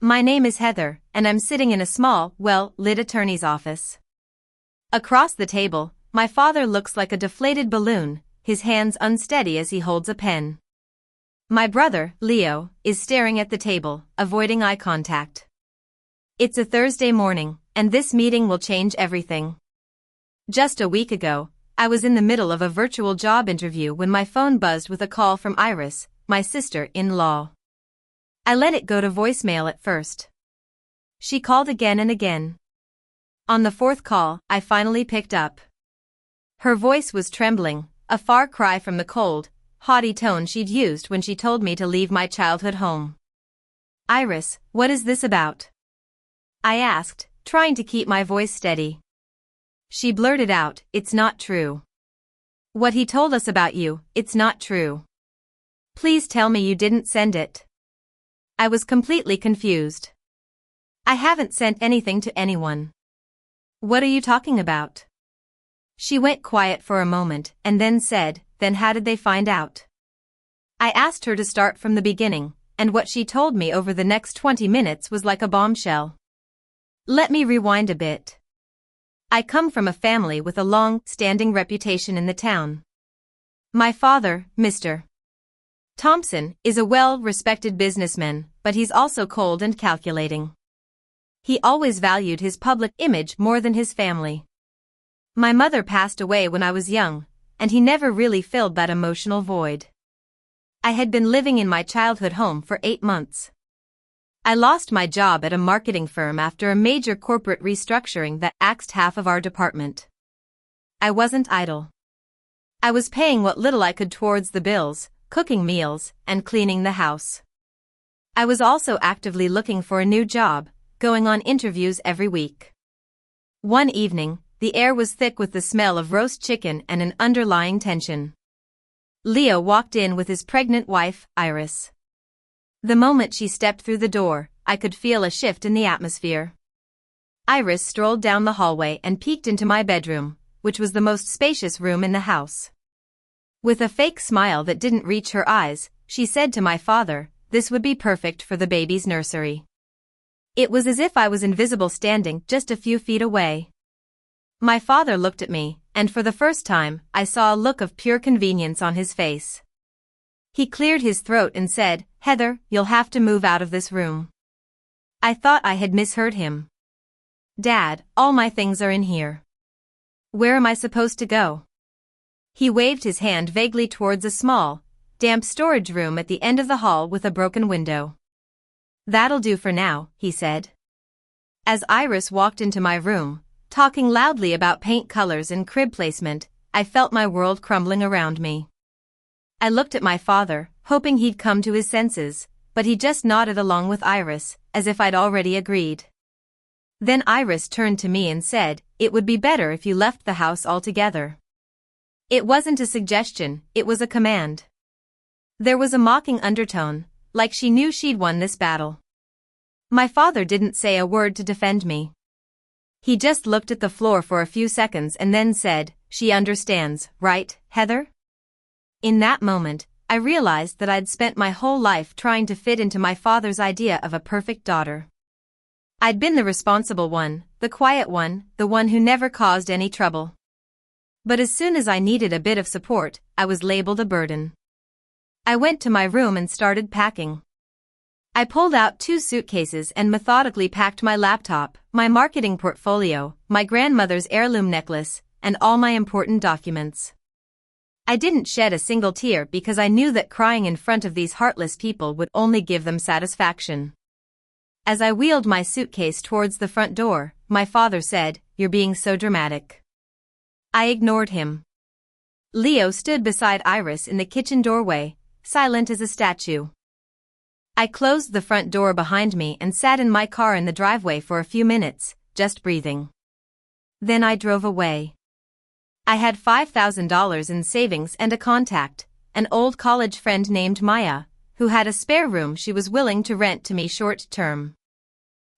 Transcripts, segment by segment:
My name is Heather, and I'm sitting in a small, well-lit attorney's office. Across the table, my father looks like a deflated balloon, his hands unsteady as he holds a pen. My brother, Leo, is staring at the table, avoiding eye contact. It's a Thursday morning, and this meeting will change everything. Just a week ago, I was in the middle of a virtual job interview when my phone buzzed with a call from Iris, my sister-in-law. I let it go to voicemail at first. She called again and again. On the fourth call, I finally picked up. Her voice was trembling, a far cry from the cold, haughty tone she'd used when she told me to leave my childhood home. "Iris, what is this about?" I asked, trying to keep my voice steady. She blurted out, "It's not true. What he told us about you, it's not true. Please tell me you didn't send it." I was completely confused. "I haven't sent anything to anyone." "What are you talking about?" She went quiet for a moment and then said, "Then how did they find out?" I asked her to start from the beginning, and what she told me over the next 20 minutes was like a bombshell. Let me rewind a bit. I come from a family with a long-standing reputation in the town. My father, Mr. Thompson, is a well-respected businessman, but he's also cold and calculating. He always valued his public image more than his family. My mother passed away when I was young, and he never really filled that emotional void. I had been living in my childhood home for 8 months. I lost my job at a marketing firm after a major corporate restructuring that axed half of our department. I wasn't idle. I was paying what little I could towards the bills, cooking meals, and cleaning the house. I was also actively looking for a new job, going on interviews every week. One evening, the air was thick with the smell of roast chicken and an underlying tension. Leo walked in with his pregnant wife, Iris. The moment she stepped through the door, I could feel a shift in the atmosphere. Iris strolled down the hallway and peeked into my bedroom, which was the most spacious room in the house. With a fake smile that didn't reach her eyes, she said to my father, "This would be perfect for the baby's nursery." It was as if I was invisible standing just a few feet away. My father looked at me, and for the first time, I saw a look of pure convenience on his face. He cleared his throat and said, "Heather, you'll have to move out of this room." I thought I had misheard him. "Dad, all my things are in here. Where am I supposed to go?" He waved his hand vaguely towards a small, damp storage room at the end of the hall with a broken window. "That'll do for now," he said. As Iris walked into my room, talking loudly about paint colors and crib placement, I felt my world crumbling around me. I looked at my father, hoping he'd come to his senses, but he just nodded along with Iris, as if I'd already agreed. Then Iris turned to me and said, "It would be better if you left the house altogether." It wasn't a suggestion, it was a command. There was a mocking undertone, like she knew she'd won this battle. My father didn't say a word to defend me. He just looked at the floor for a few seconds and then said, "She understands, right, Heather?" In that moment, I realized that I'd spent my whole life trying to fit into my father's idea of a perfect daughter. I'd been the responsible one, the quiet one, the one who never caused any trouble. But as soon as I needed a bit of support, I was labeled a burden. I went to my room and started packing. I pulled out 2 suitcases and methodically packed my laptop, my marketing portfolio, my grandmother's heirloom necklace, and all my important documents. I didn't shed a single tear because I knew that crying in front of these heartless people would only give them satisfaction. As I wheeled my suitcase towards the front door, my father said, "You're being so dramatic." I ignored him. Leo stood beside Iris in the kitchen doorway, silent as a statue. I closed the front door behind me and sat in my car in the driveway for a few minutes, just breathing. Then I drove away. I had $5,000 in savings and a contact, an old college friend named Maya, who had a spare room she was willing to rent to me short-term.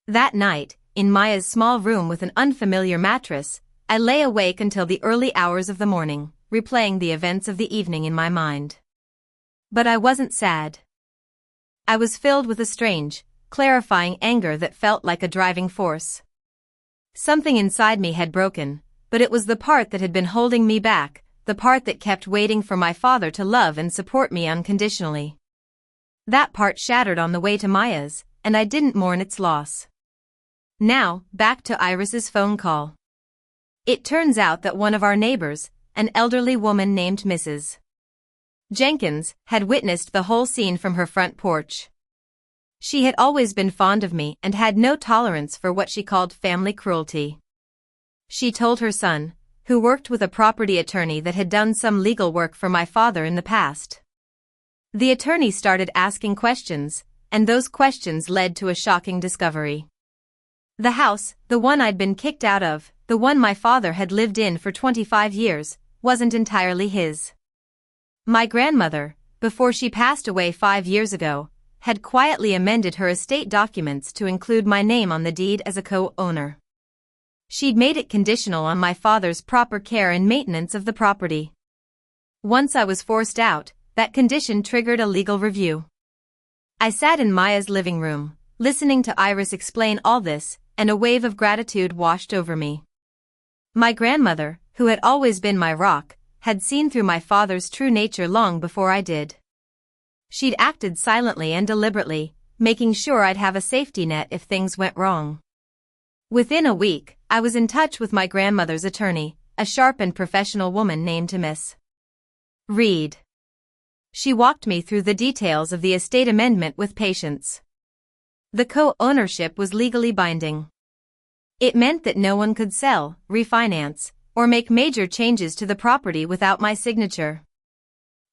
That night, in Maya's small room with an unfamiliar mattress, I lay awake until the early hours of the morning, replaying the events of the evening in my mind. But I wasn't sad. I was filled with a strange, clarifying anger that felt like a driving force. Something inside me had broken, but it was the part that had been holding me back, the part that kept waiting for my father to love and support me unconditionally. That part shattered on the way to Maya's, and I didn't mourn its loss. Now, back to Iris's phone call. It turns out that one of our neighbors, an elderly woman named Mrs. Jenkins, had witnessed the whole scene from her front porch. She had always been fond of me and had no tolerance for what she called family cruelty. She told her son, who worked with a property attorney that had done some legal work for my father in the past. The attorney started asking questions, and those questions led to a shocking discovery. The house, the one I'd been kicked out of, the one my father had lived in for 25 years, wasn't entirely his. My grandmother, before she passed away 5 years ago, had quietly amended her estate documents to include my name on the deed as a co-owner. She'd made it conditional on my father's proper care and maintenance of the property. Once I was forced out, that condition triggered a legal review. I sat in Maya's living room, listening to Iris explain all this, and a wave of gratitude washed over me. My grandmother, who had always been my rock, had seen through my father's true nature long before I did. She'd acted silently and deliberately, making sure I'd have a safety net if things went wrong. Within a week, I was in touch with my grandmother's attorney, a sharp and professional woman named Miss Reed. She walked me through the details of the estate amendment with patience. The co-ownership was legally binding. It meant that no one could sell, refinance, or make major changes to the property without my signature.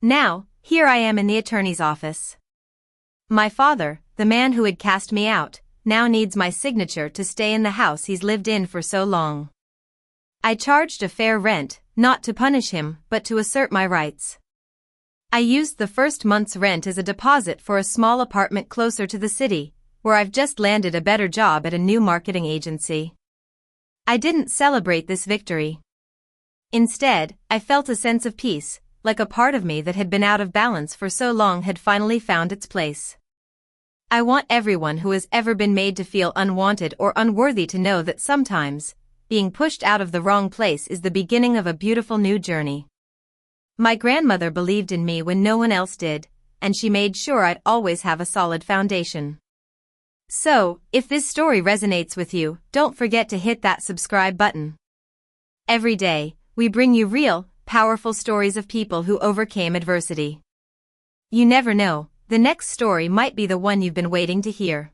Now, here I am in the attorney's office. My father, the man who had cast me out, now needs my signature to stay in the house he's lived in for so long. I charged a fair rent, not to punish him, but to assert my rights. I used the first month's rent as a deposit for a small apartment closer to the city, where I've just landed a better job at a new marketing agency. I didn't celebrate this victory. Instead, I felt a sense of peace, like a part of me that had been out of balance for so long had finally found its place. I want everyone who has ever been made to feel unwanted or unworthy to know that sometimes, being pushed out of the wrong place is the beginning of a beautiful new journey. My grandmother believed in me when no one else did, and she made sure I'd always have a solid foundation. So, if this story resonates with you, don't forget to hit that subscribe button. Every day, we bring you real, powerful stories of people who overcame adversity. You never know, the next story might be the one you've been waiting to hear.